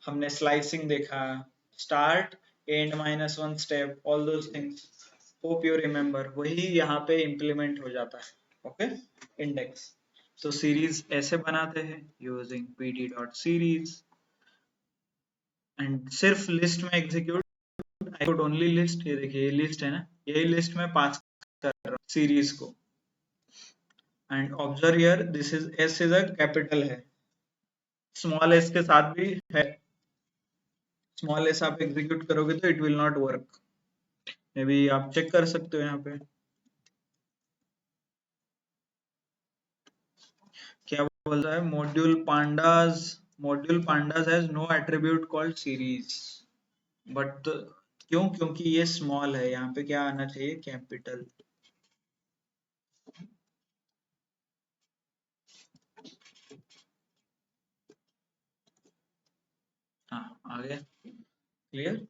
हमने स्लाइसिंग देखा, start and minus one step, all those things, hope you remember. वही यहाँ पे इम्प्लीमेंट हो जाता है, ओके? इंडेक्स। तो सीरीज ऐसे बनाते हैं using pd dot series, and सिर्फ लिस्ट में execute, I could only list, ये देखिए ये लिस्ट है ना, यही लिस्ट में पास कर रहा हूँ सीरीज को। And observe here, this is S is a capital है, स्मॉल एस के साथ भी है। स्मॉल एस आप एग्जीक्यूट करोगे तो it will not work, maybe आप चेक कर सकते हो यहाँ पे क्या बोल रहा है। Module pandas has no attribute called series, but क्यों? क्योंकि ये स्मॉल है, यहाँ पे क्या आना चाहिए? कैपिटल। हाँ, आ गया, क्लियर?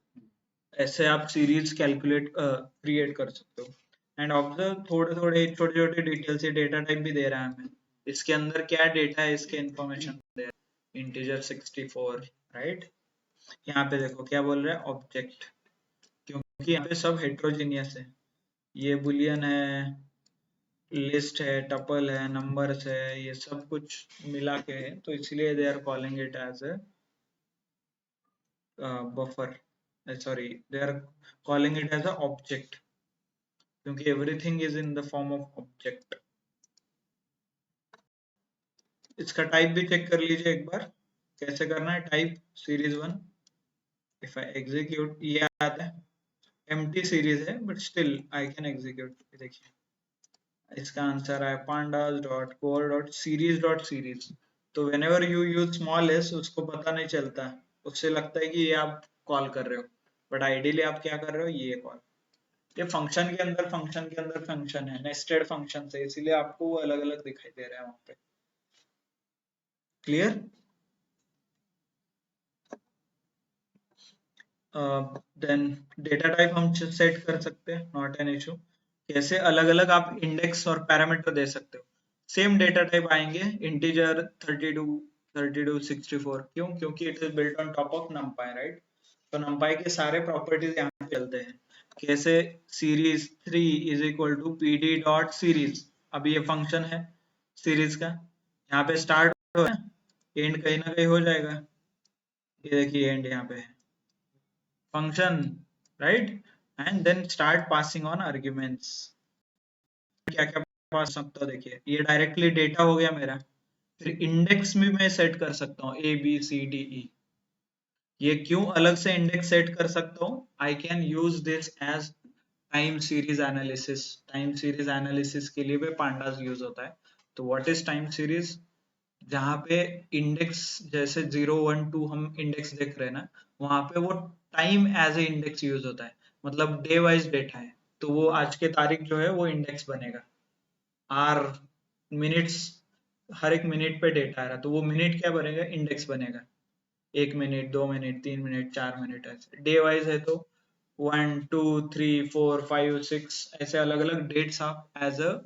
ऐसे आप सीरीज कैलकुलेट क्रिएट कर सकते हो। एंड ऑब्जर्व, थोड़े थोड़े छोटे छोटे डिटेल्स, ये डेटा टाइप भी दे रहा है हमें, इसके अंदर क्या डेटा है इसके इंफॉर्मेशन दे रहा है, इंटीजर 64, राइट? यहाँ पे देखो क्या बोल रहा है, ऑब्जेक्ट, क्योंकि यहाँ पे सब हेट्रोजीनियस है, ये बुलियन है, लिस्ट है, टपल है, नंबर्स है, ये सब कुछ मिला के है, तो इसलिए they are calling it as a buffer, sorry, they are calling it as a object, क्योंकि everything is in the form of object. इसका टाइप भी चेक कर लीजिए एक बार, कैसे करना है type series one. If I execute, ये आता है एम्प्टी सीरीज है, but still I can execute. देखिए इसका आंसर है pandas dot core dot series dot series. तो whenever you use small s, उसको पता नहीं चलता, उससे लगता है कि ये आप कॉल कर रहे हो, बट आइडियली आप क्या कर रहे हो, ये कॉल। ये फंक्शन के अंदर फंक्शन के अंदर फंक्शन है, नेस्टेड फंक्शन है, इसीलिए आपको वो अलग अलग दिखाई दे रहा है वहां पे। क्लियर? देन डेटा टाइप हम सेट कर सकते हैं, नॉट एन इशू। कैसे? अलग अलग आप इंडेक्स और पैरामीटर दे सकते हो, सेम डेटा टाइप आएंगे, इंटीजर 32 32 64। क्यों? क्योंकि it is built on top of numpy, right? तो numpy के सारे प्रॉपर्टीज यहाँ पे चलते हैं। कैसे? Series 3 is equal to pd dot series, अभी ये फंक्शन है सीरीज का, यहाँ पे स्टार्ट हो, एंड कहीं ना कहीं हो जाएगा, ये देखिए एंड यहाँ पे है function, right? And then start passing on arguments। क्या क्या पास सकता हूँ, देखिए ये डायरेक्टली डेटा हो गया मेरा, फिर इंडेक्स भी मैं सेट कर सकता हूँ A B C D E. ये क्यों अलग से इंडेक्स सेट कर सकता हूँ? I can use this as time series analysis. Time series analysis के लिए भी पांडास यूज होता है। तो व्हाट इज टाइम सीरीज? जहाँ पे इंडेक्स जैसे 0 1 2 हम इंडेक्स देख रहे हैं ना, वहां पे वो time as a index use होता है, मतलब डे वाइज डेटा है, तो वो आज के तारीख जो है वो इंडेक्स बनेगा। आर मिनट्स, हर एक मिनट पे डेटा आ रहा है, तो वो मिनट क्या बनेगा? इंडेक्स बनेगा। 1 मिनट, 2 मिनट, 3 मिनट, 4 मिनट, ऐसे डे वाइज है तो 1 2 3 4 5 6 ऐसे अलग अलग डेट्स आप एज अ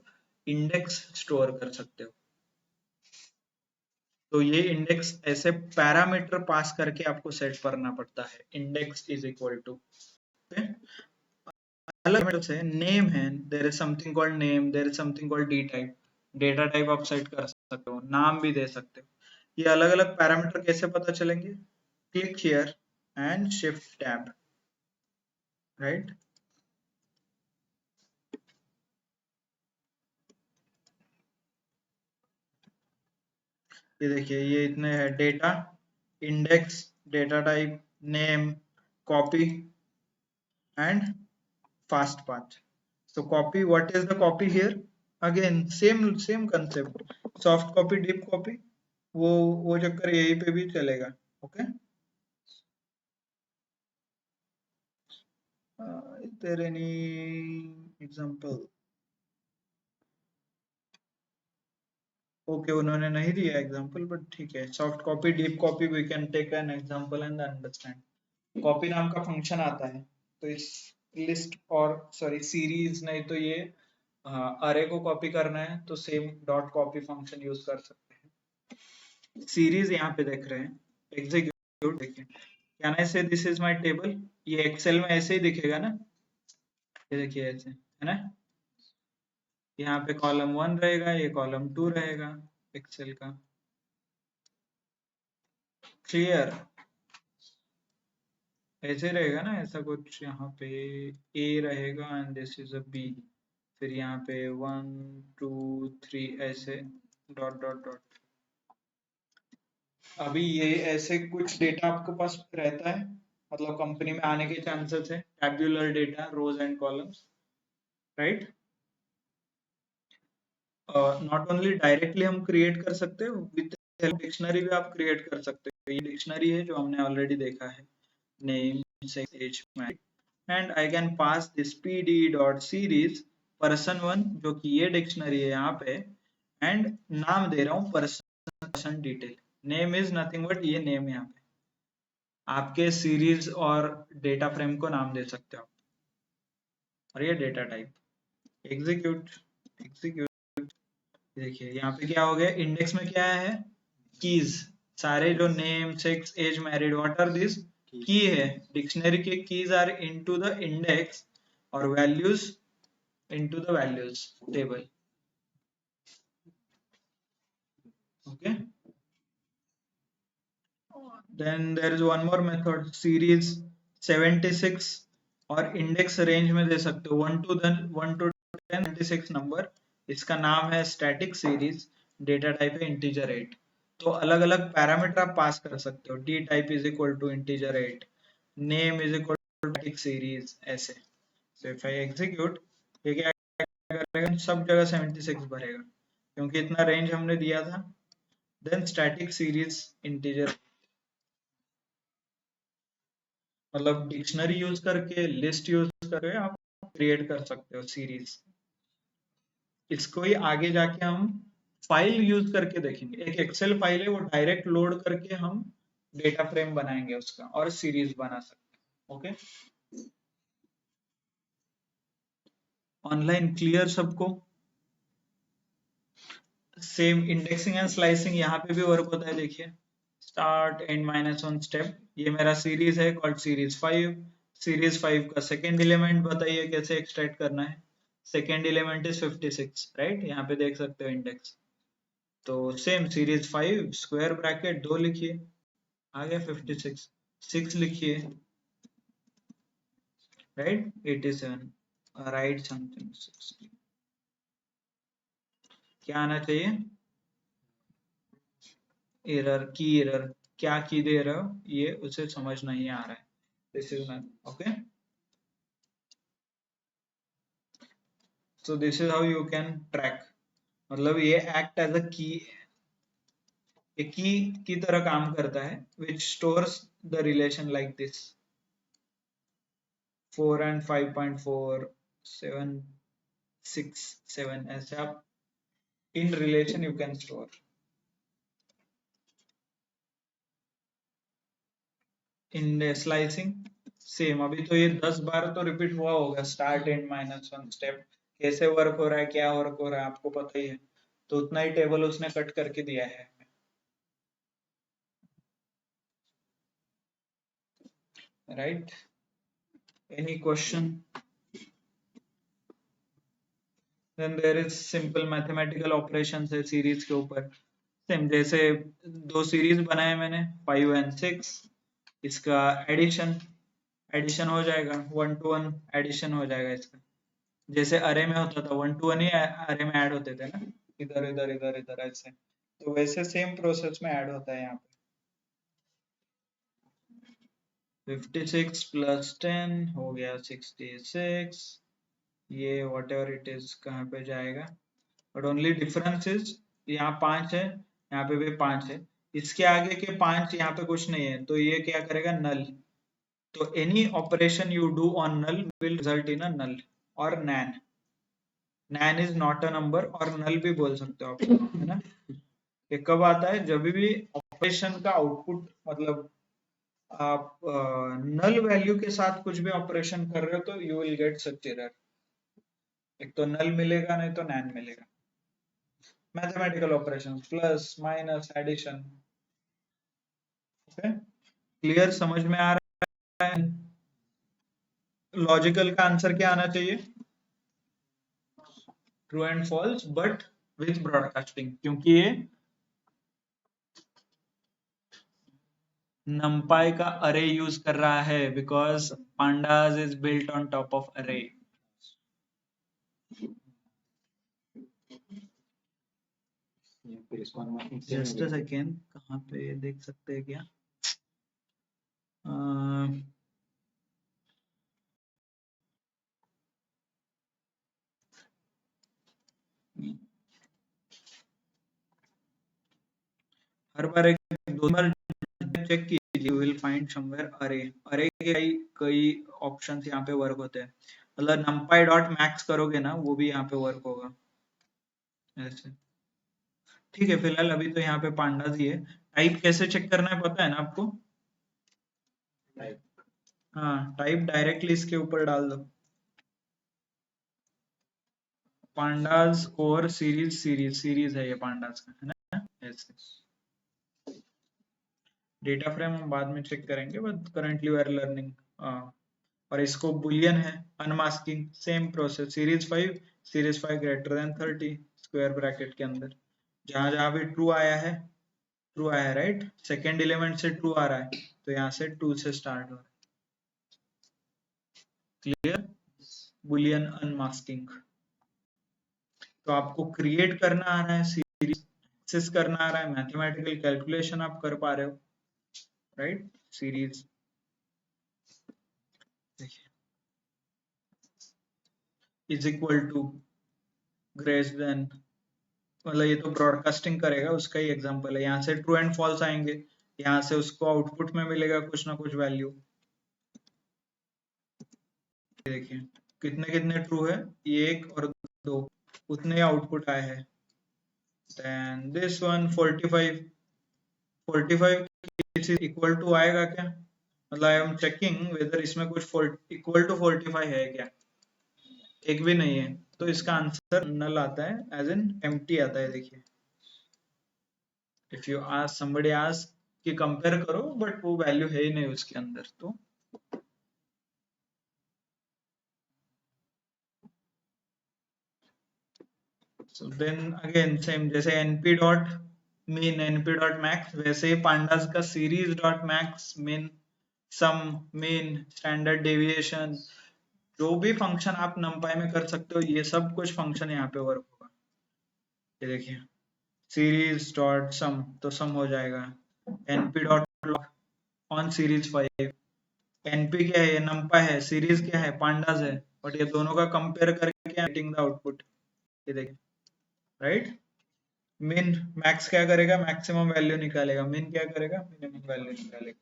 इंडेक्स स्टोर कर सकते हो। तो ये इंडेक्स ऐसे पैरामीटर पास करके आपको सेट करना पड़ता है, इंडेक्स इज इक्वल टू अलग मेथड से नेम है, there is something called name, there is something called D type, data type आप सेट कर सकते हो, नाम भी दे सकते हो। ये अलग अलग पैरामीटर कैसे पता चलेंगे? Click here and shift tab, right. ये देखिए ये इतने हैं, data, index, data type, name, copy and fast path. So copy, what is the copy here? Again same concept, soft copy, deep copy, वो चक्कर यहीं पे भी चलेगा। Okay, is there any example? Okay, उन्होंने नहीं दिया एग्जांपल, बट ठीक है, soft copy, deep copy, we can take an example and understand. Copy नाम का फंक्शन आता है, तो इस लिस्ट और सॉरी सीरीज, नहीं तो ये अरे को कॉपी करना है तो same dot copy function use कर सकते हैं। सीरीज यहाँ पे देख रहे हैं, एग्जीक्यूट देखिए, कैन आई से दिस इज माय टेबल, ये एक्सेल में ऐसे ही दिखेगा ना, ये देखिए ऐसे है ना, यहाँ पे कॉलम 1 रहेगा, ये कॉलम 2 रहेगा एक्सेल का। क्लियर? ऐसे रहेगा ना, ऐसा कुछ, यहाँ पे ए रहेगा and this is a B, फिर यहाँ पे 1 2 3 ऐसे डॉट डॉट डॉट। अभी ये ऐसे कुछ डेटा आपके पास रहता है, मतलब कंपनी में आने के चांसेस है, tabular data, rows and columns, right. Not only directly हम क्रिएट कर सकते हैं, विद डिक्शनरी भी आप क्रिएट कर सकते हो। ये डिक्शनरी है जो हमने ऑलरेडी देखा है, name, sex, age, and I can pass this pd dot series person1, जो कि ये डिक्शनरी है यहाँ पे, एंड नाम दे रहा हूँ person detail, name is nothing but ये नेम, यहाँ पे आपके सीरीज और डेटा फ्रेम को नाम दे सकते हो, और ये डेटा टाइप। एग्जीक्यूट, एग्जीक्यूट, देखिए यहाँ पे क्या हो गया, इंडेक्स में क्या है, कीज, सारे जो name, sex, age, married, what are this key है, डिक्शनरी के keys are into the index और values into the values table. Okay, then there is one more method, series 76, और इंडेक्स रेंज में दे सकते हो 1 to 10 76 नंबर, इसका नाम है स्टैटिक सीरीज, डेटा टाइप है इंटीजर 8। तो अलग अलग पैरामीटर आप पास कर सकते हो, D type is equal to integer 8, name is equal to static series, ऐसे। सो इफ आई एग्जीक्यूट, ये क्या करेगा, सब जगह 76 भरेगा, क्योंकि इतना रेंज हमने दिया था। देन स्टैटिक सीरीज इंटीजर, मतलब डिक्शनरी यूज करके, लिस्ट यूज करके आप क्रिएट कर सकते हो सीरीज। इसको ही आगे जाके हम फाइल यूज करके देखेंगे, एक एक्सेल फाइल है, वो डायरेक्ट लोड करके हम डेटा फ्रेम बनाएंगे उसका और सीरीज बना सकते हैं। ओके, ऑनलाइन क्लियर सबको? सेम इंडेक्सिंग एंड स्लाइसिंग यहाँ पे भी वर्क होता है, देखिए, स्टार्ट एंड -1 स्टेप, ये मेरा सीरीज है कॉल्ड सीरीज 5, सीरीज 5 का सेकेंड एलिमेंट बताइए कैसे एक्सट्रैक्ट करना है, सेकेंड एलिमेंट इज 56, राइट, यहाँ पे देख सकते हो इंडेक्स। तो सेम सीरीज 5 स्क्वायर ब्रैकेट 2 लिखिए, आ गया 56, 6 लिखिए, राइट, 87, राइट समथिंग 60, क्या आना चाहिए, एरर, की एरर, क्या की दे रहे हो, ये उसे समझ नहीं आ रहा है, this is not okay. So this is how you can track, मतलब ये एक्ट एज अ की, एक की तरह काम करता है, which stores the relation like this, 4 and 5.4, 7 6 7, ऐसे आप in relation you can store. In slicing same, अभी तो ये 10 बार तो रिपीट हुआ होगा, स्टार्ट एंड -1 स्टेप, कैसे वर्क हो रहा है, क्या वर्क हो रहा है आपको पता ही है, तो उतना ही टेबल उसने कट करके दिया है, right. Any question? Then there is simple mathematical operations है सीरीज के ऊपर। सेम जैसे दो सीरीज बनाए मैंने 5 and 6, इसका एडिशन एडिशन हो जाएगा, 1 to 1 एडिशन हो जाएगा इसका। जैसे अरे में होता था 1 to 1 ही अरे में ऐड होते थे ना, इधर इधर इधर इधर ऐसे, तो वैसे सेम प्रोसेस में ऐड होता है यहाँ पे। 56 plus 10 हो गया 66, ये वट एवर इट इज कहाँ पे जाएगा, बट ओनली डिफरेंस इज यहाँ 5 है, यहाँ पे भी 5 है, इसके आगे के 5 यहाँ पे कुछ नहीं है, तो ये क्या करेगा, नल। तो any operation you do on null will result in a null और NaN. NaN is not a number, और नल भी बोल सकते हो आप, है ना। ये कब आता है, जब भी ऑपरेशन का आउटपुट, मतलब आप नल वैल्यू के साथ कुछ भी ऑपरेशन कर रहे हो तो you will get such error. एक तो नल मिलेगा, नहीं तो नैन मिलेगा। Mathematical operation, plus minus addition. Okay, clear, समझ में आ रहा है। लॉजिकल का आंसर क्या आना चाहिए, true and false, but with broadcasting, क्योंकि ये numpy का अरे यूज कर रहा है, because pandas is built on top of array. Just a second, कहाँ पे देख सकते हैं क्या, हर बार एक दो बार चेक कीजिए, यू विल फाइंड समवेयर अरे। अरे के कई ऑप्शंस यहाँ पे वर्क होते हैं, मतलब numpy डॉट मैक्स करोगे ना, वो भी यहाँ पे वर्क होगा ऐसे। ठीक है, फिलहाल अभी तो यहाँ पे पांडास ही है। टाइप कैसे चेक करना है पता है ना आपको, हाँ, टाइप डायरेक्टली इसके ऊपर डाल दो, पांडास और सीरीज, सीरीज सीरीज है ये पांडास का, है ना, ऐसे। डेटा फ्रेम हम बाद में चेक करेंगे, but currently we are learning. और इसको बुलियन है, unmasking, same process, series 5 greater than 30 square bracket के अंदर, जहां जहां भी ट्रू आया है, ट्रू आया है, राइट, सेकेंड एलिमेंट से ट्रू आ रहा है, तो यहाँ से 2 से स्टार्ट हो रहा है। Clear, Boolean unmasking. तो आपको क्रिएट करना आ रहा है सीरीज, एक्सेस करना आ रहा है, मैथमेटिकल कैलकुलेशन आप कर पा रहे हो, right. Series is equal to greater than, मतलब ये तो ब्रॉडकास्टिंग करेगा, उसका ही एग्जांपल है। यहाँ से ट्रू एंड फॉल्स आएंगे, यहाँ से उसको आउटपुट में मिलेगा कुछ ना कुछ वैल्यू। देखिए कितने कितने ट्रू है, एक और दो, उतने आउटपुट आए हैं। Then this one 45, 45 equal to आएगा क्या, मतलब आई एम चेकिंग वेदर इसमें कुछ इक्वल टू 45 है क्या, एक भी नहीं है, तो इसका आंसर नल आता है, एज इन एम्प्टी आता है। देखिए, if you ask somebody ask कि कंपेयर करो, बट वो वैल्यू है ही नहीं उसके अंदर, तो so then again same, जैसे np dot mean, np dot max, वैसे ही pandas का सीरीज डॉट मैक्स मीन, सम, मीन, स्टैंडर्ड डेविएशन, जो भी फंक्शन आप numpy में कर सकते हो, ये सब कुछ फंक्शन यहाँ पे वर्क होगा। ये देखिए, सीरीज डॉट सम, तो सम हो जाएगा, np dot log on series 5, np क्या है, ये numpy है, सीरीज क्या है, pandas है, बट ये दोनों का कंपेयर करके गेटिंग द आउटपुट। ये देखिए, राइट। मिन, मैक्स क्या करेगा, मैक्सिमम वैल्यू निकालेगा, मिन क्या करेगा, मिनिमम वैल्यू निकालेगा।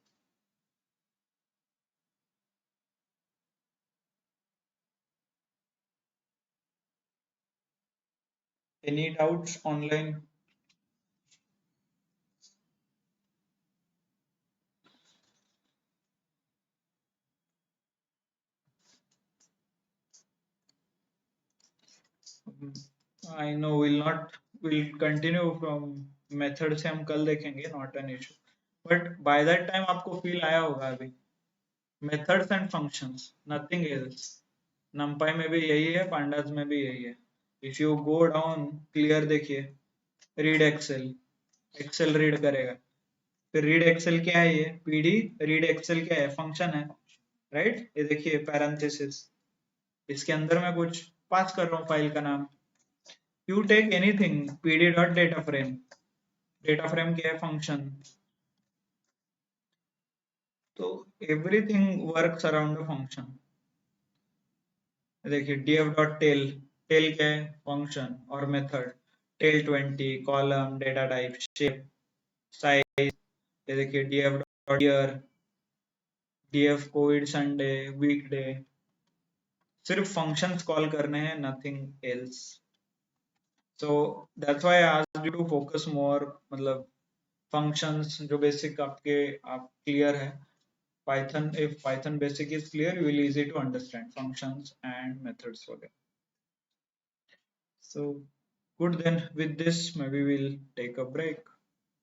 Any doubts online, I know will not, will continue from method से, हम कल देखेंगे, not an issue, but by that time आपको फील आया होगा अभी, methods and functions, nothing else. numpy में भी यही है, pandas में भी यही है, if you go down clear, देखिए रीड एक्सेल रीड करेगा। फिर रीड एक्सेल क्या है, ये पीडी रीड एक्सेल क्या है, फंक्शन है, राइट। ये देखिए पैरेंथेसिस, इसके अंदर मैं कुछ पास कर रहा हूँ फाइल का नाम। You take anything PD dot data frame क्या है, फंक्शन। तो everything works around a function. देखिए df डॉट टेल, टेल क्या है, फंक्शन और method. Tail 20 column data type shape size. ये देखिए df dot year, df covid Sunday weekday. सिर्फ फंक्शंस कॉल करने हैं, nothing else. So that's why I asked you to focus more, मतलब functions जो बेसिक आपके आप क्लियर है। Python, if Python basic is clear, you will easy to understand functions and methods वगैरह. So good, then with this maybe we'll take a break.